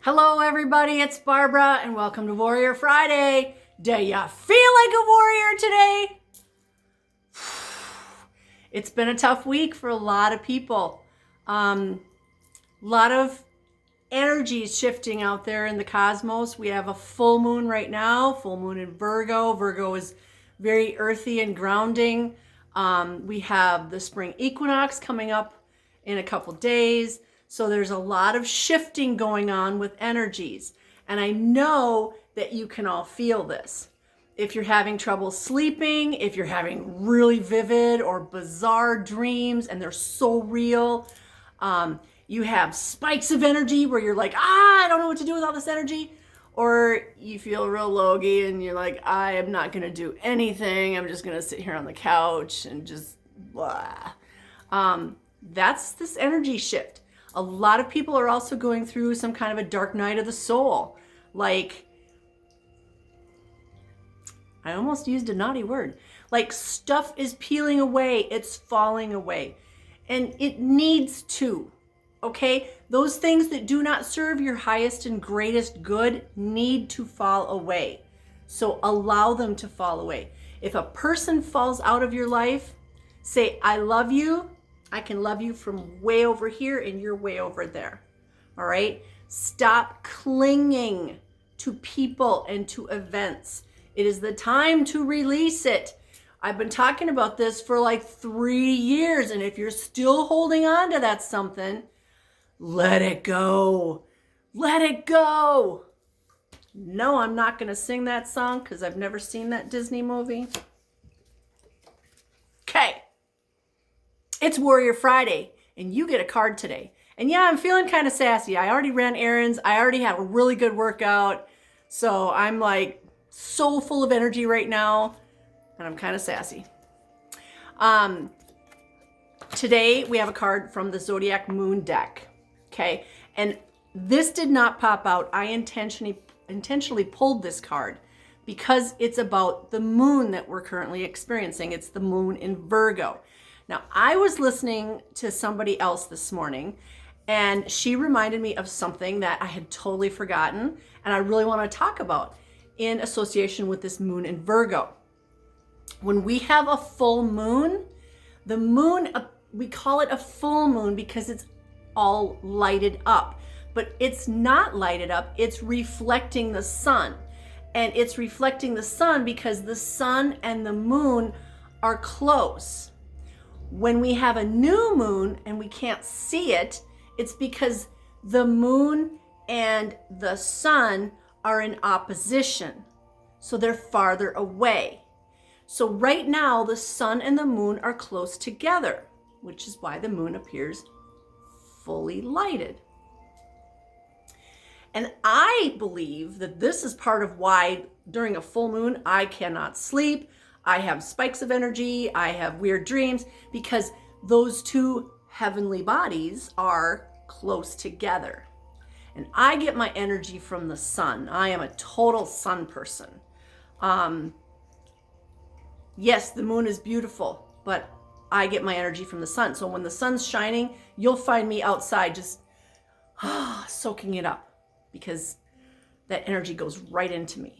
Hello everybody, it's Barbara and welcome to Warrior Friday. Do ya feel like a warrior today? It's been a tough week for a lot of people. A lot of energies shifting out there in the cosmos. We have a full moon right now, full moon in Virgo. Virgo is very earthy and grounding. We have the spring equinox coming up in a couple days. So there's a lot of shifting going on with energies. And I know that you can all feel this. If you're having trouble sleeping, if you're having really vivid or bizarre dreams and they're so real, you have spikes of energy where you're like, I don't know what to do with all this energy. Or you feel real logy and you're like, I am not going to do anything. I'm just going to sit here on the couch and just blah. That's this energy shift. A lot of people are also going through some kind of a dark night of the soul. Like, I almost used a naughty word. Like stuff is peeling away, it's falling away. And it needs to, okay? Those things that do not serve your highest and greatest good need to fall away. So allow them to fall away. If a person falls out of your life, say, I love you. I can love you from way over here and you're way over there. All right? Stop clinging to people and to events. It is the time to release it. I've been talking about this for like 3 years. And if you're still holding on to that something, let it go. Let it go. No, I'm not going to sing that song because I've never seen that Disney movie. Okay. It's Warrior Friday, and you get a card today. And yeah, I'm feeling kind of sassy. I already ran errands. I already had a really good workout. So I'm like so full of energy right now, and I'm kind of sassy. Today, we have a card from the Zodiac Moon deck, okay? And this did not pop out. I intentionally pulled this card because it's about the moon that we're currently experiencing. It's the moon in Virgo. Now, I was listening to somebody else this morning, and she reminded me of something that I had totally forgotten, and I really want to talk about in association with this moon in Virgo. When we have a full moon, the moon, we call it a full moon because it's all lighted up, but it's not lighted up, it's reflecting the sun. And it's reflecting the sun because the sun and the moon are close. When we have a new moon and we can't see it, it's because the moon and the sun are in opposition. So they're farther away. So right now, the sun and the moon are close together, which is why the moon appears fully lighted. And I believe that this is part of why during a full moon, I cannot sleep. I have spikes of energy, I have weird dreams, because those two heavenly bodies are close together. And I get my energy from the sun. I am a total sun person. Yes, the moon is beautiful, but I get my energy from the sun. So when the sun's shining, you'll find me outside just soaking it up because that energy goes right into me.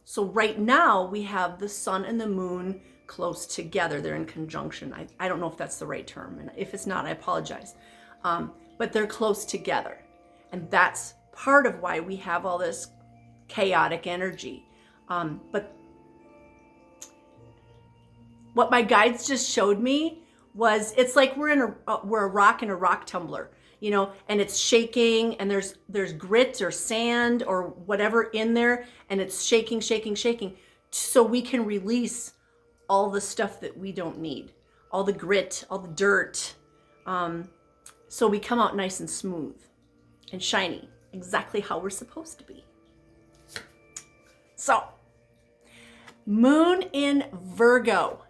So right now we have the sun and the moon close together. They're in conjunction. I don't know if that's the right term. And if it's not, I apologize. But they're close together. And that's part of why we have all this chaotic energy. But what my guides just showed me was it's like we're a rock in a rock tumbler. You know, and it's shaking and there's grit or sand or whatever in there and it's shaking so we can release all the stuff that we don't need, all the grit, all the dirt. So we come out nice and smooth and shiny, exactly how we're supposed to be. So, moon in Virgo.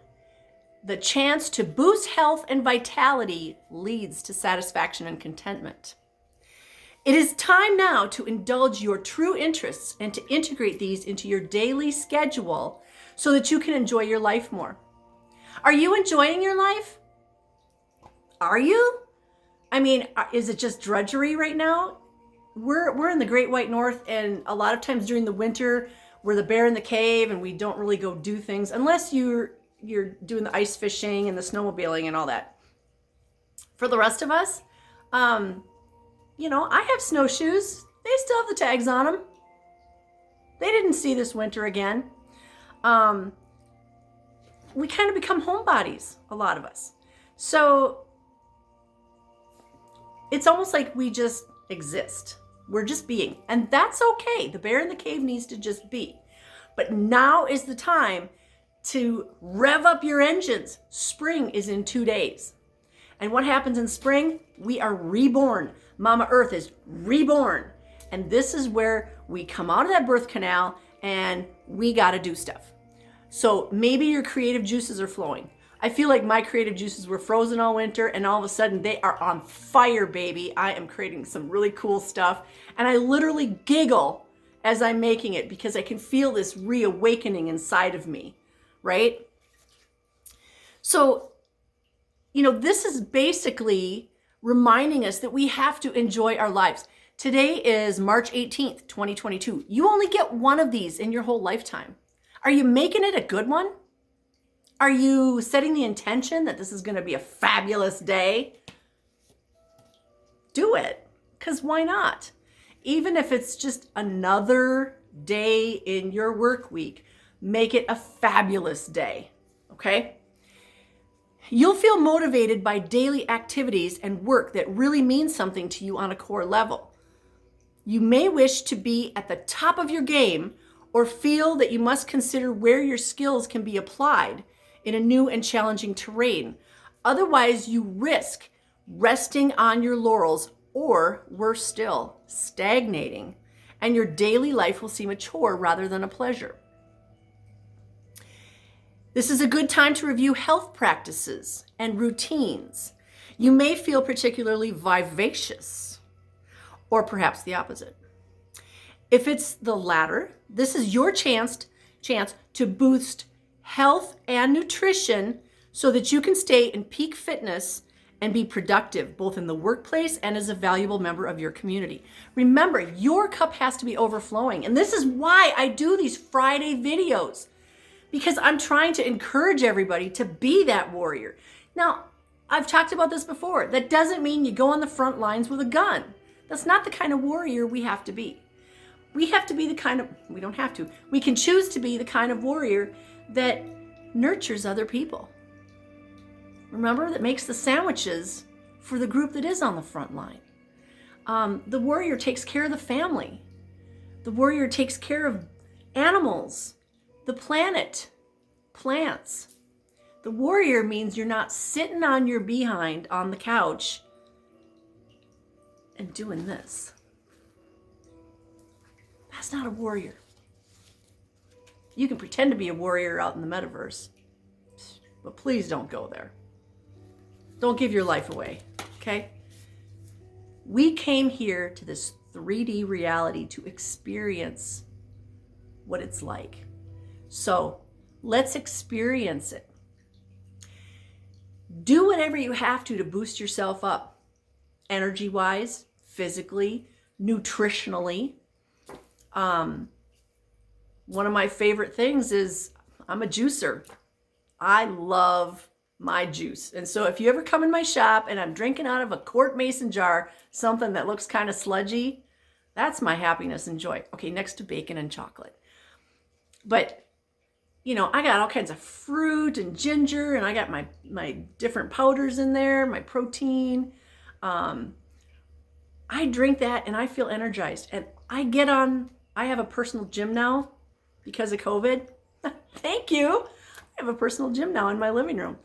The chance to boost health and vitality leads to satisfaction and contentment. It is time now to indulge your true interests and to integrate these into your daily schedule so that you can enjoy your life more. Are you enjoying your life? Are you? I mean, is it just drudgery right now? we're in the Great White North, and a lot of times during the winter, we're the bear in the cave, and we don't really go do things unless you're doing the ice fishing and the snowmobiling and all that. For the rest of us, I have snowshoes. They still have the tags on them. They didn't see this winter again. We kind of become homebodies, a lot of us. So it's almost like we just exist. We're just being. And that's okay. The bear in the cave needs to just be. But now is the time to rev up your engines. Spring is in 2 days. And what happens in spring? We are reborn. Mama Earth is reborn. And this is where we come out of that birth canal and we got to do stuff. So maybe your creative juices are flowing. I feel like my creative juices were frozen all winter, and all of a sudden they are on fire, baby. I am creating some really cool stuff. And I literally giggle as I'm making it because I can feel this reawakening inside of me, right? So, this is basically reminding us that we have to enjoy our lives. Today is March 18th, 2022. You only get one of these in your whole lifetime. Are you making it a good one? Are you setting the intention that this is going to be a fabulous day? Do it, because why not? Even if it's just another day in your work week, make it a fabulous day, okay? You'll feel motivated by daily activities and work that really means something to you on a core level. You may wish to be at the top of your game or feel that you must consider where your skills can be applied in a new and challenging terrain. Otherwise, you risk resting on your laurels or, worse still, stagnating, and your daily life will seem a chore rather than a pleasure. This is a good time to review health practices and routines. You may feel particularly vivacious, or perhaps the opposite. If it's the latter, this is your chance to boost health and nutrition so that you can stay in peak fitness and be productive both in the workplace and as a valuable member of your community. Remember, your cup has to be overflowing. And this is why I do these Friday videos, because I'm trying to encourage everybody to be that warrior. Now, I've talked about this before. That doesn't mean you go on the front lines with a gun. That's not the kind of warrior we have to be. We have to be the kind of, we don't have to, we can choose to be the kind of warrior that nurtures other people. Remember, that makes the sandwiches for the group that is on the front line. The warrior takes care of the family. The warrior takes care of animals, the planet, plants. The warrior means you're not sitting on your behind on the couch and doing this. That's not a warrior. You can pretend to be a warrior out in the metaverse, but please don't go there. Don't give your life away, okay? We came here to this 3D reality to experience what it's like. So let's experience it. Do whatever you have to boost yourself up, energy-wise, physically, nutritionally. One of my favorite things is I'm a juicer. I love my juice. And so if you ever come in my shop and I'm drinking out of a quart mason jar, something that looks kind of sludgy, that's my happiness and joy. Okay, next to bacon and chocolate. But, I got all kinds of fruit and ginger, and I got my different powders in there, my protein. I drink that and I feel energized. And I have a personal gym now because of COVID. Thank you. I have a personal gym now in my living room.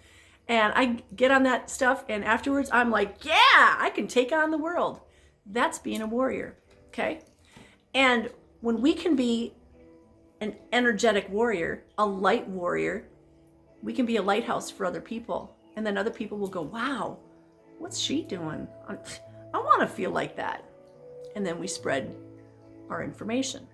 And I get on that stuff, and afterwards I'm like, yeah, I can take on the world. That's being a warrior, okay? And when we can be an energetic warrior, a light warrior, we can be a lighthouse for other people. And then other people will go, wow, what's she doing? I want to feel like that. And then we spread our information.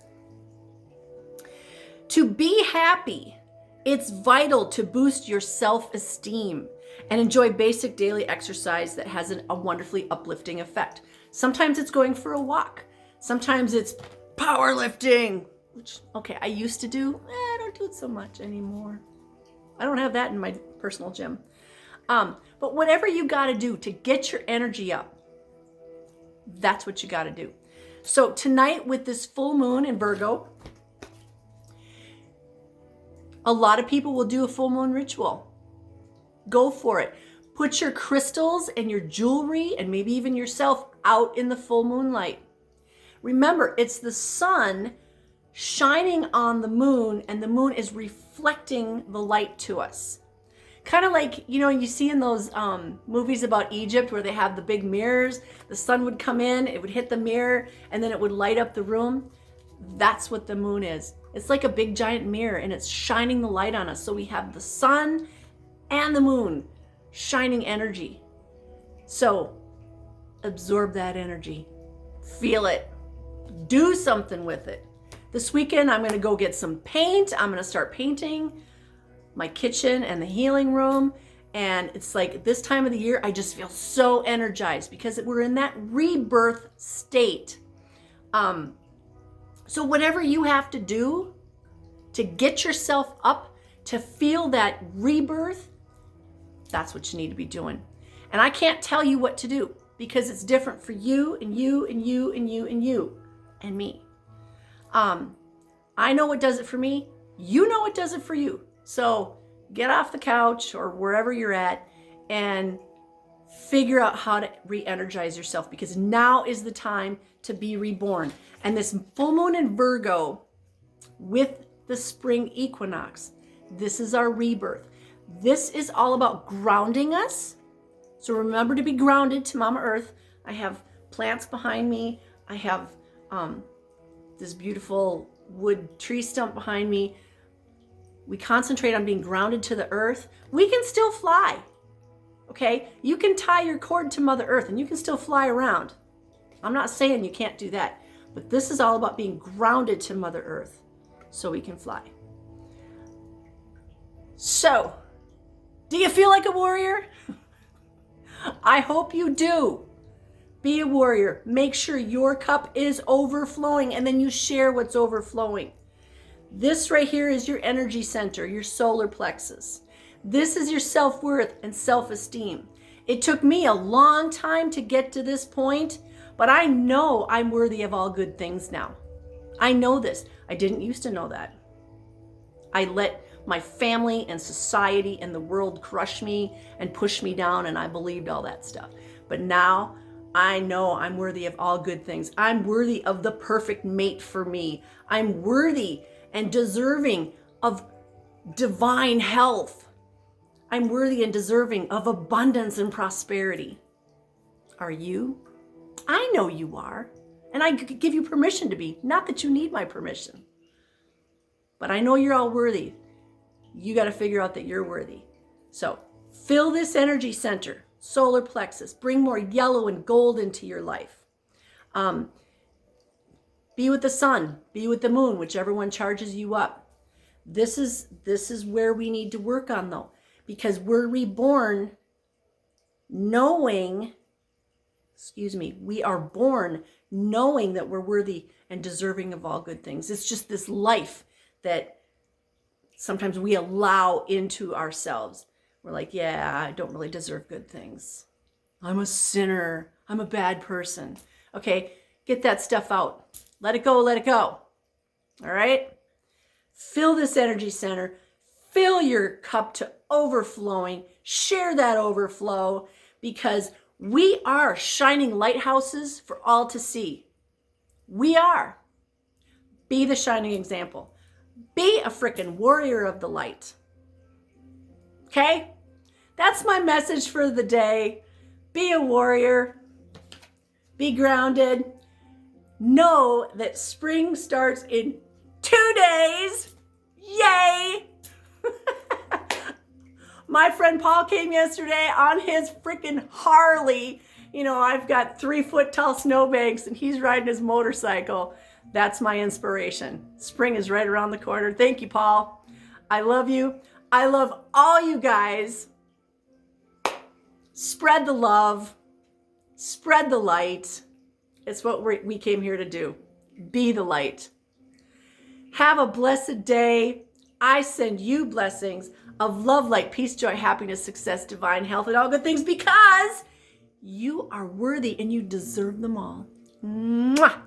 To be happy, it's vital to boost your self-esteem and enjoy basic daily exercise that has a wonderfully uplifting effect. Sometimes it's going for a walk. Sometimes it's powerlifting, which, okay, I used to do. I don't do it so much anymore. I don't have that in my personal gym. But whatever you got to do to get your energy up, that's what you got to do. So tonight with this full moon in Virgo, a lot of people will do a full moon ritual. Go for it. Put your crystals and your jewelry and maybe even yourself out in the full moonlight. Remember, it's the sun shining on the moon, and the moon is reflecting the light to us. Kind of like, you see in those movies about Egypt where they have the big mirrors, the sun would come in, it would hit the mirror, and then it would light up the room. That's what the moon is. It's like a big giant mirror, and it's shining the light on us. So we have the sun and the moon shining energy. So absorb that energy. Feel it. Do something with it. This weekend, I'm going to go get some paint. I'm going to start painting my kitchen and the healing room. And it's like this time of the year, I just feel so energized because we're in that rebirth state. So whatever you have to do to get yourself up, to feel that rebirth, that's what you need to be doing. And I can't tell you what to do because it's different for you and you and you and you and you and me. I know what does it for me. You know what does it for you. So get off the couch or wherever you're at and figure out how to re-energize yourself, because now is the time to be reborn. And this full moon in Virgo with the spring equinox, this is our rebirth. This is all about grounding us. So remember to be grounded to Mama Earth. I have plants behind me. I have this beautiful wood tree stump behind me. We concentrate on being grounded to the earth. We can still fly, okay? You can tie your cord to Mother Earth and you can still fly around. I'm not saying you can't do that, but this is all about being grounded to Mother Earth so we can fly. So, do you feel like a warrior? I hope you do. Be a warrior. Make sure your cup is overflowing, and then you share what's overflowing. This right here is your energy center, your solar plexus. This is your self-worth and self-esteem. It took me a long time to get to this point, but I know I'm worthy of all good things now. I know this. I didn't used to know that. I let my family and society and the world crush me and push me down, and I believed all that stuff. But now I know I'm worthy of all good things. I'm worthy of the perfect mate for me. I'm worthy and deserving of divine health. I'm worthy and deserving of abundance and prosperity. Are you? I know you are. And I give you permission to be. Not that you need my permission. But I know you're all worthy. You got to figure out that you're worthy. So fill this energy center, solar plexus. Bring more yellow and gold into your life. Be with the sun, be with the moon, whichever one charges you up. This is where we need to work on though, because we're reborn knowing, we are born knowing that we're worthy and deserving of all good things. It's just this life that sometimes we allow into ourselves. We're like, yeah, I don't really deserve good things. I'm a sinner. I'm a bad person. Okay, get that stuff out. Let it go, let it go. All right? Fill this energy center. Fill your cup to overflowing. Share that overflow, because we are shining lighthouses for all to see. We are. Be the shining example. Be a freaking warrior of the light. Okay? That's my message for the day. Be a warrior. Be grounded. Know that spring starts in 2 days. Yay! My friend Paul came yesterday on his freaking Harley. I've got 3-foot tall snowbanks and he's riding his motorcycle. That's my inspiration. Spring is right around the corner. Thank you, Paul. I love you. I love all you guys. Spread the love. Spread the light. It's what we came here to do. Be the light. Have a blessed day. I send you blessings of love, light, peace, joy, happiness, success, divine health, and all good things because you are worthy and you deserve them all. Mwah!